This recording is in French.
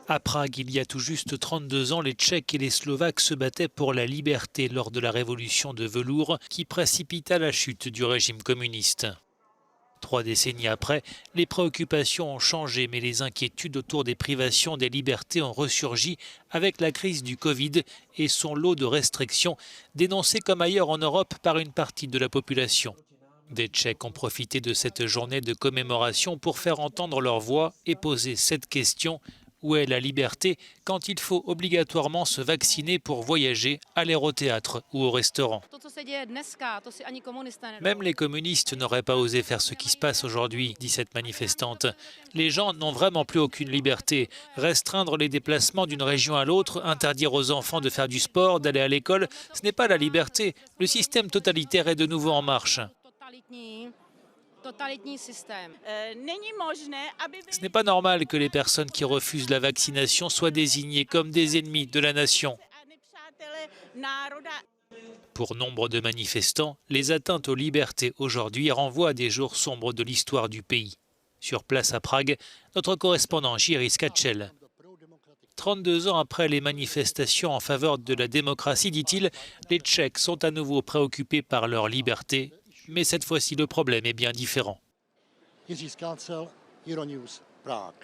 À Prague, il y a tout juste 32 ans, les Tchèques et les Slovaques se battaient pour la liberté lors de la révolution de velours qui précipita la chute du régime communiste. 3 décennies après, les préoccupations ont changé, mais les inquiétudes autour des privations des libertés ont ressurgi avec la crise du Covid et son lot de restrictions, dénoncées comme ailleurs en Europe par une partie de la population. Des Tchèques ont profité de cette journée de commémoration pour faire entendre leur voix et poser cette question: où est la liberté quand il faut obligatoirement se vacciner pour voyager, aller au théâtre ou au restaurant? Même les communistes n'auraient pas osé faire ce qui se passe aujourd'hui, dit cette manifestante. Les gens n'ont vraiment plus aucune liberté. Restreindre les déplacements d'une région à l'autre, interdire aux enfants de faire du sport, d'aller à l'école, ce n'est pas la liberté. Le système totalitaire est de nouveau en marche. Ce n'est pas normal que les personnes qui refusent la vaccination soient désignées comme des ennemis de la nation. Pour nombre de manifestants, les atteintes aux libertés aujourd'hui renvoient à des jours sombres de l'histoire du pays. Sur place à Prague, notre correspondant Jiří Kačel. 32 ans après les manifestations en faveur de la démocratie, dit-il, les Tchèques sont à nouveau préoccupés par leur liberté, mais cette fois-ci le problème est bien différent. Jiří Skácel, Euronews, Prague.